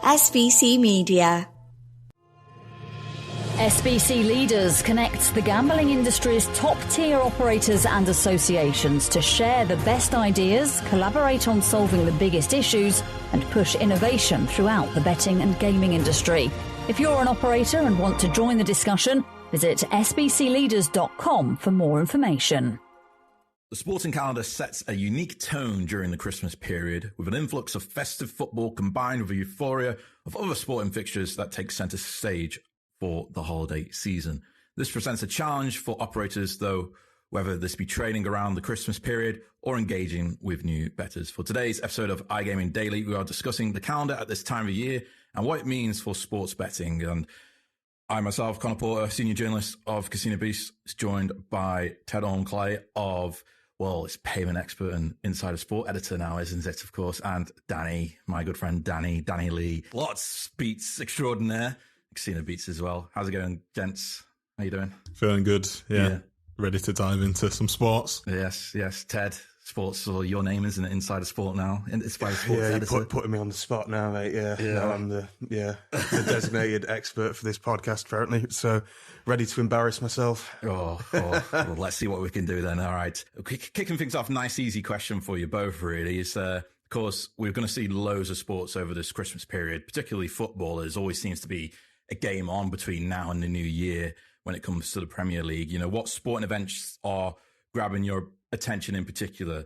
SBC Media. SBC Leaders connects the gambling industry's top-tier operators and associations to share the best ideas, collaborate on solving the biggest issues, and push innovation throughout the betting and gaming industry. If you're an operator and want to join the discussion, visit sbcleaders.com for more information. The sporting calendar sets a unique tone during the Christmas period, with an influx of festive football combined with a euphoria of other sporting fixtures that take centre stage for the holiday season. This presents a challenge for operators, though, whether this be trading around the Christmas period or engaging with new bettors. For today's episode of iGamingDaily, we are discussing the calendar at this time of year and what it means for sports betting. And I myself, Conor Porter, senior journalist of Casino Beast, is joined by Ted Orme-Claye of, well, it's payment expert and insider sport editor now, isn't it, of course, and Danny, my good friend Danny Lee, lots beats extraordinaire. Casino Beats as well. How's it going, gents? How you doing? Feeling good, yeah. Ready to dive into some sports. Yes. Ted, sports, or your name, isn't it? Insider Sport now. Insider Sports editor. You're putting me on the spot now, mate. Yeah. Now I'm the designated expert for this podcast, apparently. So ready to embarrass myself. Well, let's see what we can do then. All right. Kicking things off, nice, easy question for you both, really. Is of course, we're going to see loads of sports over this Christmas period, particularly football. There always seems to be a game on between now and the new year when it comes to the Premier League. You know, what sporting events are grabbing your attention in particular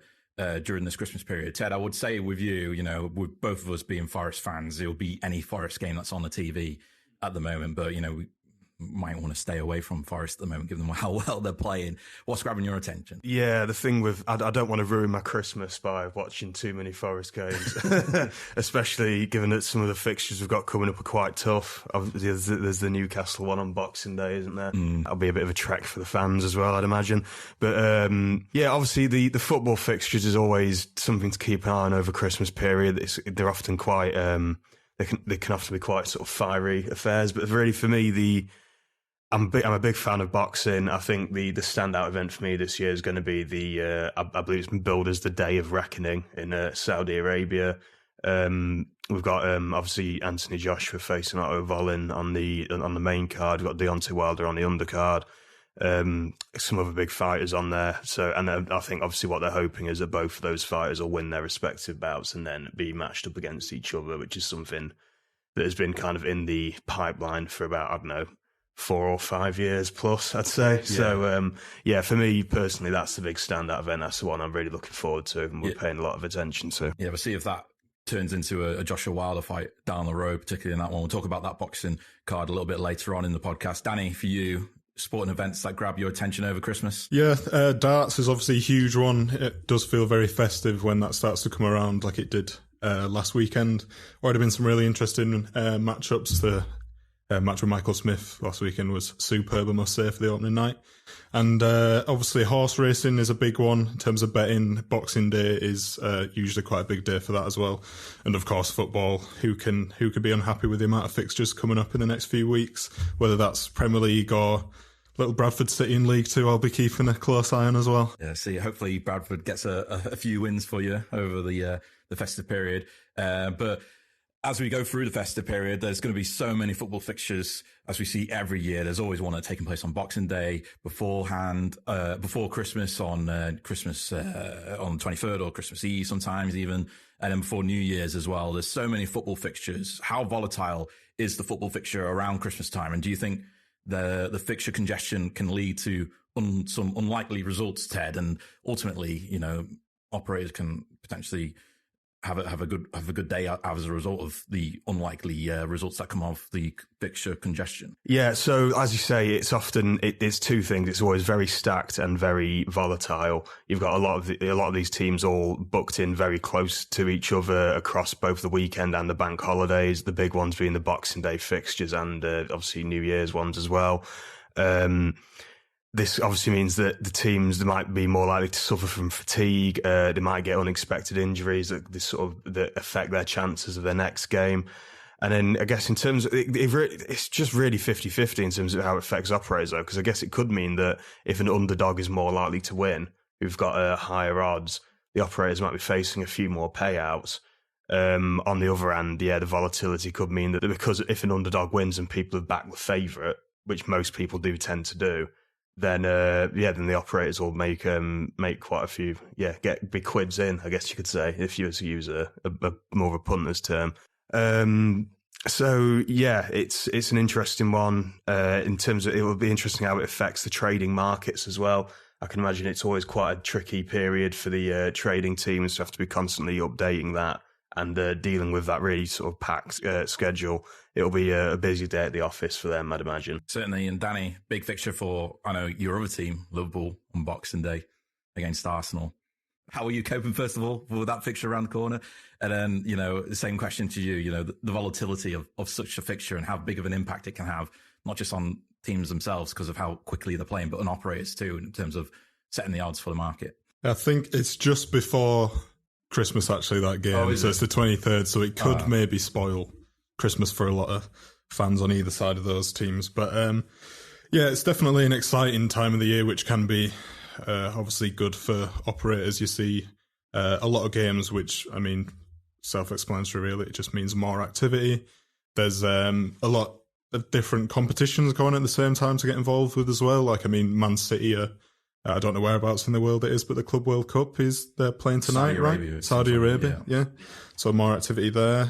during this Christmas period? Ted, I would say with you, you know, with both of us being Forest fans, it'll be any Forest game that's on the TV at the moment. But, you know, we might want to stay away from Forest at the moment, given how well they're playing. What's grabbing your attention? Yeah, the thing with, I don't want to ruin my Christmas by watching too many Forest games, especially given that some of the fixtures we've got coming up are quite tough. Obviously, there's the Newcastle one on Boxing Day, isn't there? That'll be a bit of a trek for the fans as well, I'd imagine. But obviously the football fixtures is always something to keep an eye on over Christmas period. They're often quite, they can often be quite sort of fiery affairs. But really, for me, I'm a big fan of boxing. I think the standout event for me this year is going to be I believe it's been billed as the Day of Reckoning in Saudi Arabia. We've got obviously Anthony Joshua facing Otto Wallin on the main card. We've got Deontay Wilder on the undercard. Some other big fighters on there. So, and I think obviously what they're hoping is that both of those fighters will win their respective bouts and then be matched up against each other, which is something that has been kind of in the pipeline for about, I don't know, 4 or 5 years plus, I'd say. Yeah. So, for me personally, that's the big standout event. That's the one I'm really looking forward to and we're paying a lot of attention to. Yeah, we'll see if that turns into a Joshua Wilder fight down the road, particularly in that one. We'll talk about that boxing card a little bit later on in the podcast. Danny, for you, sporting events that grab your attention over Christmas? Yeah, darts is obviously a huge one. It does feel very festive when that starts to come around like it did last weekend. Already been some really interesting matchups. The match with Michael Smith last weekend was superb, I must say, for the opening night. And obviously horse racing is a big one in terms of betting. Boxing Day is usually quite a big day for that as well. And of course football, who can be unhappy with the amount of fixtures coming up in the next few weeks, whether that's Premier League or little Bradford City in League Two, I'll be keeping a close eye on as well. Yeah, see, hopefully Bradford gets a few wins for you over the festive period. But as we go through the festive period, there's going to be so many football fixtures as we see every year. There's always one taking place on Boxing Day beforehand, before Christmas on on the 23rd or Christmas Eve sometimes even, and then before New Year's as well. There's so many football fixtures. How volatile is the football fixture around Christmas time? And do you think the fixture congestion can lead to some unlikely results, Ted? And ultimately, you know, operators can potentially have a good day out as a result of the unlikely results that come off the fixture congestion. Yeah, so as you say, it's two things. It's always very stacked and very volatile. You've got a lot of these teams all booked in very close to each other across both the weekend and the bank holidays. The big ones being the Boxing Day fixtures and obviously New Year's ones as well. This obviously means that the teams, they might be more likely to suffer from fatigue. They might get unexpected injuries that affect their chances of their next game. And then I guess in terms of, it's just really 50-50 in terms of how it affects operators, though, because I guess it could mean that if an underdog is more likely to win, who've got higher odds, the operators might be facing a few more payouts. On the other hand, the volatility could mean that because if an underdog wins and people have backed the favourite, which most people do tend to do, then then the operators will make quite a few get big quids in, I guess you could say, if you were to use a more of a punter's term. So it's an interesting one in terms of, it will be interesting how it affects the trading markets as well. I can imagine it's always quite a tricky period for the trading teams to have to be constantly updating that and dealing with that really sort of packed schedule. It'll be a busy day at the office for them, I'd imagine. Certainly. And Danny, big fixture for, I know, your other team, Liverpool, on Boxing Day against Arsenal. How are you coping, first of all, with that fixture around the corner? And then, the same question to you, the volatility of such a fixture and how big of an impact it can have, not just on teams themselves because of how quickly they're playing, but on operators too, in terms of setting the odds for the market. I think it's just before Christmas, actually, that game. So it's the 23rd, so it could maybe spoil Christmas for a lot of fans on either side of those teams. But it's definitely an exciting time of the year, which can be obviously good for operators. You see a lot of games, which, I mean, self-explanatory really, it just means more activity. There's a lot of different competitions going at the same time to get involved with as well. Like, I mean, Man City are, I don't know whereabouts in the world it is, but the Club World Cup they're playing tonight, right? Saudi Arabia, yeah. So more activity there.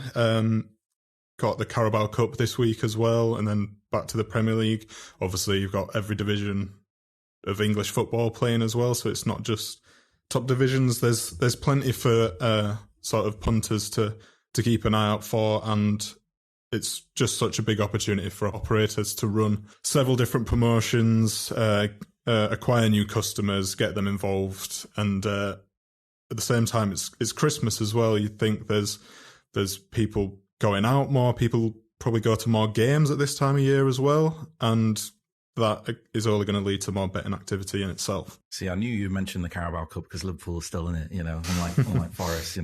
Got the Carabao Cup this week as well, and then back to the Premier League. Obviously, you've got every division of English football playing as well, so it's not just top divisions. There's plenty for sort of punters to keep an eye out for, and it's just such a big opportunity for operators to run several different promotions, acquire new customers, get them involved, and at the same time, it's Christmas as well. You'd think there's people going out more, people probably go to more games at this time of year as well, and that is only going to lead to more betting activity in itself. See, I knew you mentioned the Carabao Cup because Liverpool's still in it, unlike Forest,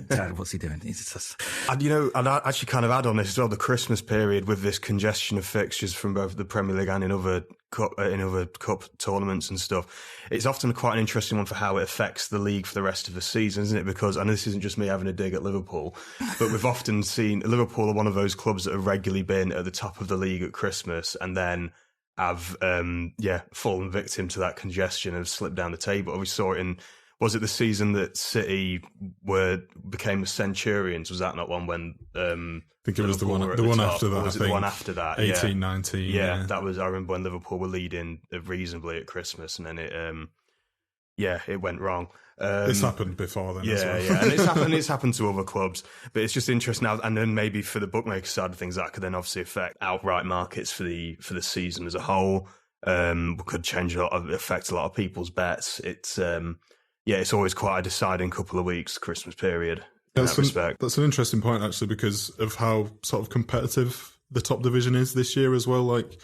Ted, what's he doing? He's just... I'd actually kind of add on this as well, the Christmas period with this congestion of fixtures from both the Premier League and in other cup tournaments and stuff. It's often quite an interesting one for how it affects the league for the rest of the season, isn't it? Because, and this isn't just me having a dig at Liverpool, but we've often seen Liverpool are one of those clubs that have regularly been at the top of the league at Christmas and then have fallen victim to that congestion and slipped down the table. We saw it was it the season that City became the Centurions? Was that not one when I think it was the one after that. Was it the one after that? 18, 19. Yeah, that was. I remember when Liverpool were leading reasonably at Christmas, and then it went wrong. It's happened before then as well. And it's happened to other clubs, but it's just interesting now. And then maybe for the bookmaker side of things, that could then obviously affect outright markets for the season as a whole. Could affect a lot of people's bets. It's always quite a deciding couple of weeks, Christmas period. That's an interesting point actually, because of how sort of competitive the top division is this year as well. Like,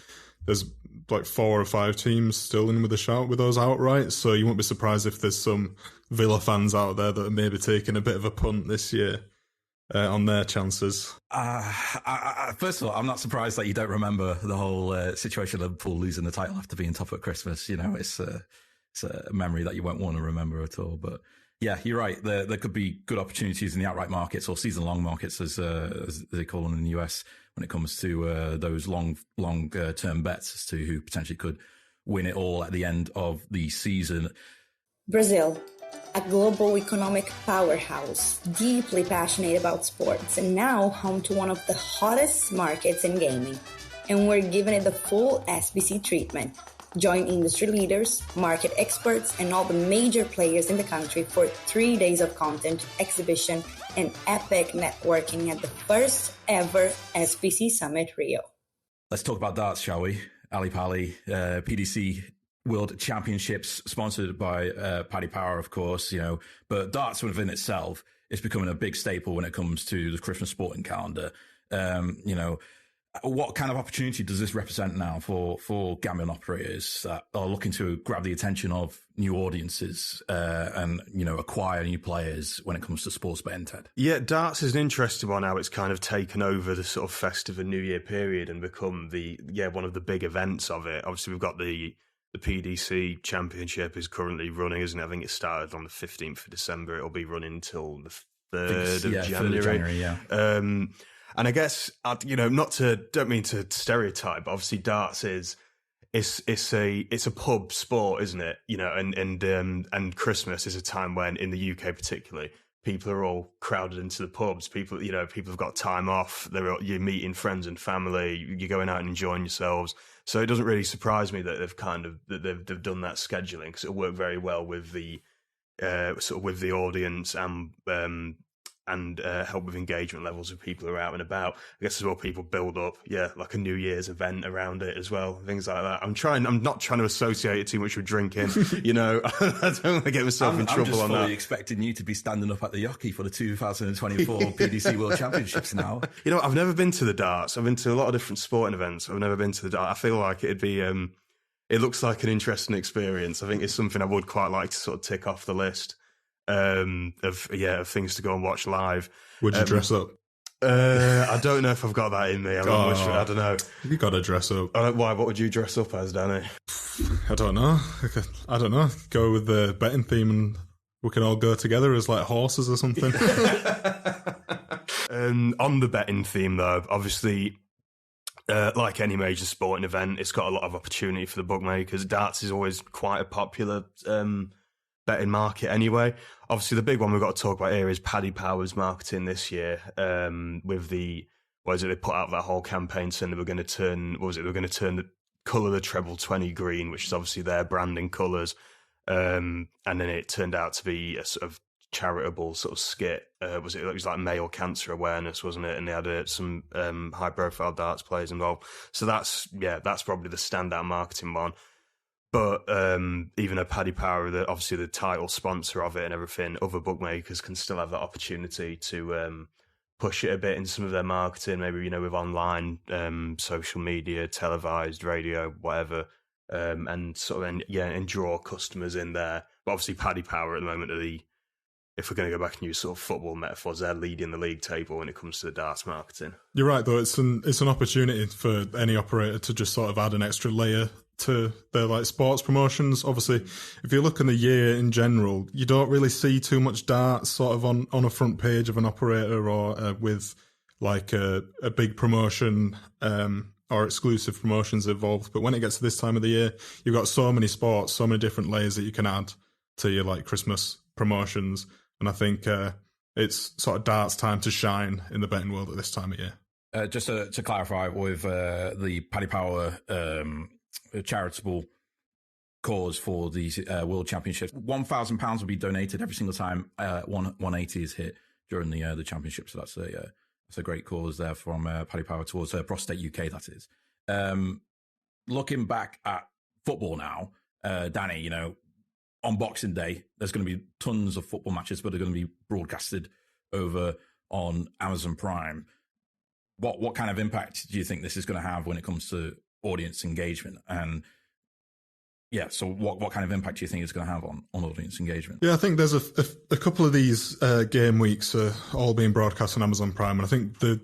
there's like 4 or 5 teams still in with a shout with those outright, so you won't be surprised if there's some Villa fans out there that are maybe taking a bit of a punt this year on their chances. First of all, I'm not surprised that you don't remember the whole situation of Liverpool losing the title after being top at Christmas. It's a memory that you won't want to remember at all. But yeah, you're right. There could be good opportunities in the outright markets or season-long markets, as they call them in the US, when it comes to those long-term bets as to who potentially could win it all at the end of the season. Brazil, a global economic powerhouse, deeply passionate about sports, and now home to one of the hottest markets in gaming. And we're giving it the full SBC treatment. Join industry leaders, market experts, and all the major players in the country for 3 days of content, exhibition, and epic networking at the first ever SBC Summit Rio. Let's talk about darts, shall we? Ali Pali, PDC World Championships, sponsored by Paddy Power, of course, but darts within itself is becoming a big staple when it comes to the Christmas sporting calendar. What kind of opportunity does this represent now for gambling operators that are looking to grab the attention of new audiences and acquire new players when it comes to sports betting, Ted? Yeah, darts is an interesting one. How it's kind of taken over the sort of festive and New Year period and become one of the big events of it. Obviously, we've got the PDC Championship is currently running, isn't it? I think it started on the 15th of December. It'll be running until the 3rd of January. 3rd of January, and I guess, don't mean to stereotype, but obviously darts it's a pub sport, isn't it? And Christmas is a time when, in the UK particularly, people are all crowded into the pubs. People have got time off. You're meeting friends and family. You're going out and enjoying yourselves. So it doesn't really surprise me that they've done that scheduling, because it'll work very well with the with the audience and help with engagement levels of people who are out and about. I guess as well, people build up, like a New Year's event around it as well, things like that. I'm not trying to associate it too much with drinking, I don't want to get myself in trouble on that. I'm just fully expecting you to be standing up at the Yockey for the 2024 PDC World Championships now. I've never been to the darts. I've been to a lot of different sporting events. I've never been to the darts. I feel like it'd be, it looks like an interesting experience. I think it's something I would quite like to sort of tick off the list. Of things to go and watch live. Would you dress up? I don't know if I've got that in me. I don't know. You got to dress up. Why? What would you dress up as, Danny? I don't know. Go with the betting theme, and we can all go together as like horses or something. On the betting theme, though, obviously, like any major sporting event, it's got a lot of opportunity for the bookmakers. Darts is always quite a popular betting market anyway. Obviously, the big one we've got to talk about here is Paddy Power's marketing this year, with they put out that whole campaign saying they were going to turn the colour of the treble 20 green, which is obviously their branding colours, and then it turned out to be a sort of charitable sort of skit. It was like male cancer awareness, wasn't it? And they had some high profile darts players involved. So that's probably the standout marketing one. But even though Paddy Power, obviously the title sponsor of it and everything, other bookmakers can still have that opportunity to push it a bit in some of their marketing, maybe, with online, social media, televised, radio, whatever, and sort of, and draw customers in there. But obviously Paddy Power at the moment if we're going to go back and use sort of football metaphors, they're leading the league table when it comes to the darts marketing. You're right, though. It's an opportunity for any operator to just sort of add an extra layer to their like sports promotions. Obviously, if you look in the year in general, you don't really see too much darts sort of on a front page of an operator or with like a big promotion or exclusive promotions involved. But when it gets to this time of the year, you've got so many sports, so many different layers that you can add to your like Christmas promotions. And I think it's sort of darts time to shine in the betting world at this time of year. Just to clarify with the Paddy Power charitable cause for these World Championships, £1,000 will be donated every single time 180 is hit during the championship. So that's a great cause there from Paddy Power towards Prostate UK. That is. Looking back at football now, Danny, on Boxing Day, there's going to be tons of football matches, but they're going to be broadcasted over on Amazon Prime. What kind of impact do you think this is going to have when it comes to audience engagement? And so what kind of impact do you think it's going to have on audience engagement? Yeah, I think there's a couple of these game weeks are all being broadcast on Amazon Prime, and I think the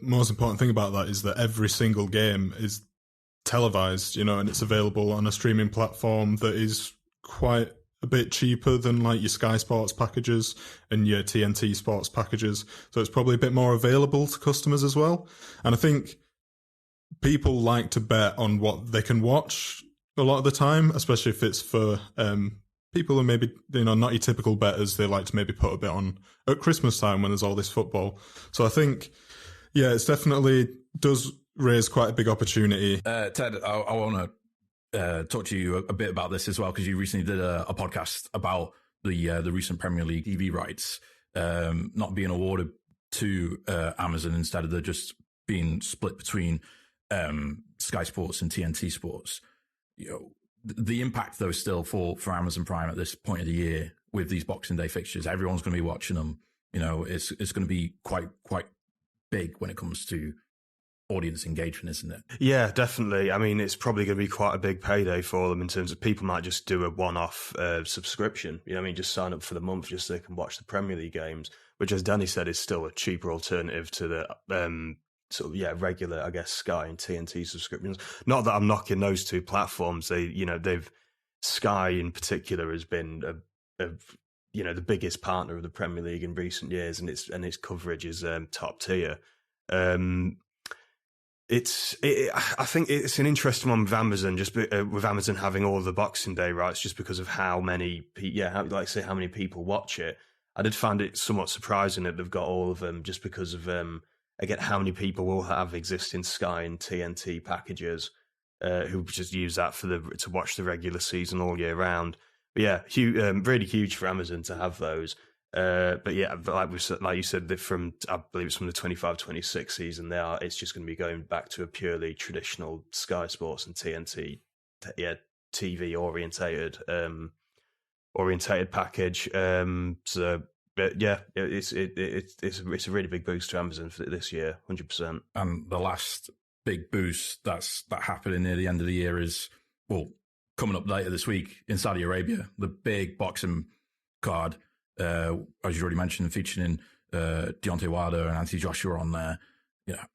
most important thing about that is that every single game is televised, and it's available on a streaming platform that is quite a bit cheaper than like your Sky Sports packages and your TNT Sports packages. So it's probably a bit more available to customers as well. And I think people like to bet on what they can watch a lot of the time, especially if it's for people who maybe, not your typical bettors. They like to maybe put a bit on at Christmas time when there's all this football. So I think, it's definitely does raise quite a big opportunity. Ted, I want to talk to you a bit about this as well, because you recently did a podcast about the recent Premier League TV rights not being awarded to Amazon. Instead of just being split between Sky Sports and TNT Sports. The impact though still for Amazon Prime at this point of the year with these Boxing Day fixtures, everyone's going to be watching them. It's going to be quite big when it comes to audience engagement, isn't it? Yeah, definitely. I mean, it's probably going to be quite a big payday for them in terms of people might just do a one-off subscription. Just sign up for the month just so they can watch the Premier League games, which, as Danny said, is still a cheaper alternative to the regular, I guess, Sky and TNT subscriptions. Not that I'm knocking those two platforms. They've Sky in particular has been the biggest partner of the Premier League in recent years, and its coverage is top tier. I think it's an interesting one with Amazon, just with Amazon having all the Boxing Day rights, just because of how many people watch it. I did find it somewhat surprising that they've got all of them, just because of again how many people will have existing Sky and TNT packages who just use that to watch the regular season all year round. But yeah, really huge for Amazon to have those. But like you said, I believe it's from the 25-26 season. It's just going to be going back to a purely traditional Sky Sports and TNT, TV orientated package. It's a really big boost to Amazon for this year, 100%. And the last big boost that happened near the end of the year is coming up later this week in Saudi Arabia, the big boxing card. As you already mentioned, featuring Deontay Wilder and Anthony Joshua on there.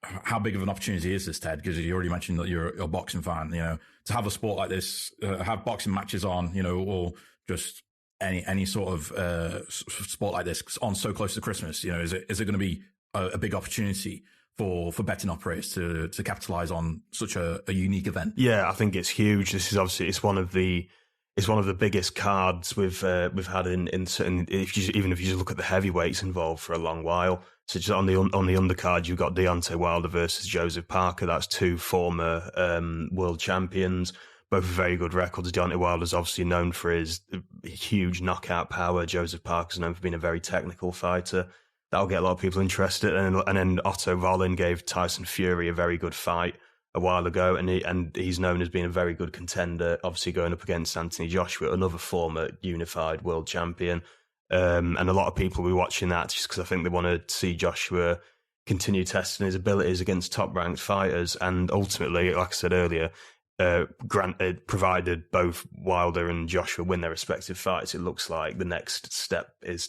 How big of an opportunity is this, Ted? Because you already mentioned that you're a boxing fan. To have a sport like this, have boxing matches on, or just any sort of sport like this on so close to Christmas. Is it going to be a big opportunity for betting operators to capitalize on such a unique event? Yeah, I think it's huge. This is obviously it's one of the biggest cards we've had in certain. Even if you just look at the heavyweights involved for a long while. So just on the undercard, you've got Deontay Wilder versus Joseph Parker. That's two former world champions, both with very good records. Deontay Wilder's obviously known for his huge knockout power. Joseph Parker's known for being a very technical fighter. That'll get a lot of people interested. And then Otto Wallin gave Tyson Fury a very good fight a while ago, and he's known as being a very good contender, obviously going up against Anthony Joshua, another former unified world champion. And a lot of people will be watching that just because I think they want to see Joshua continue testing his abilities against top-ranked fighters. And ultimately, like I said earlier, provided both Wilder and Joshua win their respective fights, it looks like the next step is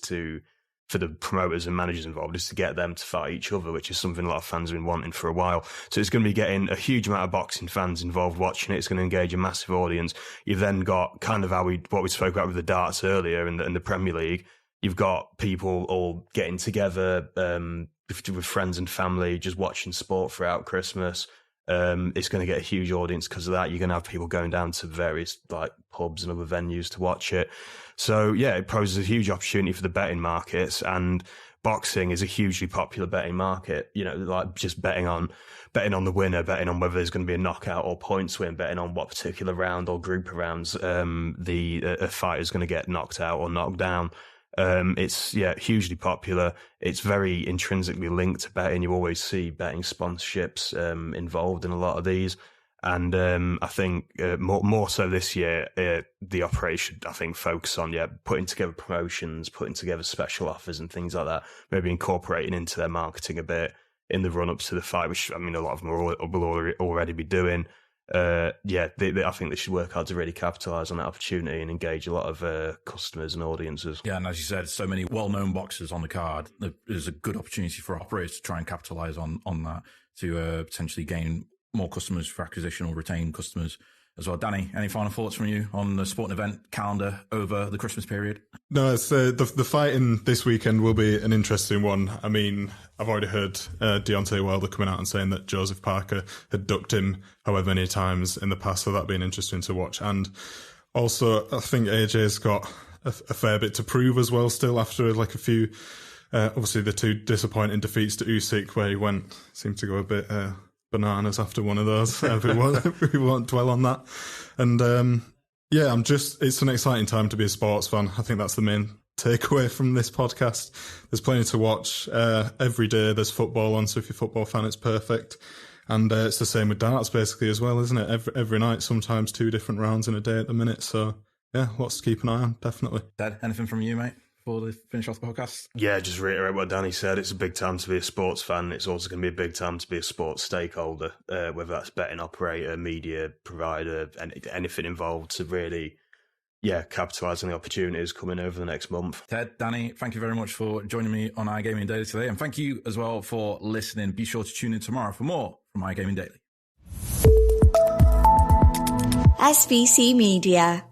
for the promoters and managers involved, is to get them to fight each other, which is something a lot of fans have been wanting for a while. So it's going to be getting a huge amount of boxing fans involved watching it. It's going to engage a massive audience. You've then got kind of what we spoke about with the darts earlier in the Premier League. You've got people all getting together with friends and family, just watching sport throughout Christmas. It's going to get a huge audience because of that. You're going to have people going down to various pubs and other venues to watch it. So yeah, it poses a huge opportunity for the betting markets, and boxing is a hugely popular betting market. Just betting on the winner, betting on whether there's going to be a knockout or points win, betting on what particular round or group of rounds a fighter is going to get knocked out or knocked down. It's hugely popular. It's very intrinsically linked to betting. You always see betting sponsorships involved in a lot of these, and I think more so this year, the operation focus on putting together promotions, putting together special offers and things like that. Maybe incorporating into their marketing a bit in the run up to the fight, which a lot of them will already be doing. I think they should work hard to really capitalise on that opportunity and engage a lot of customers and audiences. Yeah, and as you said, so many well-known boxers on the card. There's a good opportunity for operators to try and capitalise on that to potentially gain more customers for acquisition or retain customers as well. Danny, any final thoughts from you on the sporting event calendar over the Christmas period? No, it's the fighting this weekend will be an interesting one. I've already heard Deontay Wilder coming out and saying that Joseph Parker had ducked him however many times in the past, so that'd be interesting to watch. And also, I think AJ's got a fair bit to prove as well still after a few, obviously the two disappointing defeats to Usyk where he seemed to go a bit bananas after one of those. We won't dwell on that. And it's an exciting time to be a sports fan. I think that's the main takeaway from this podcast. There's plenty to watch every day. There's football on, so if you're a football fan, it's perfect. And it's the same with darts basically as well, isn't it? Every night, sometimes 2 different rounds in a day at the minute. So yeah, lots to keep an eye on, definitely. Dad, anything from you, mate, before we finish off the podcast? Yeah, just reiterate what Danny said. It's a big time to be a sports fan. It's also going to be a big time to be a sports stakeholder, whether that's betting operator, media provider, anything involved to really capitalise on the opportunities coming over the next month. Ted, Danny, thank you very much for joining me on iGamingDaily today. And thank you as well for listening. Be sure to tune in tomorrow for more from iGamingDaily. SBC Media.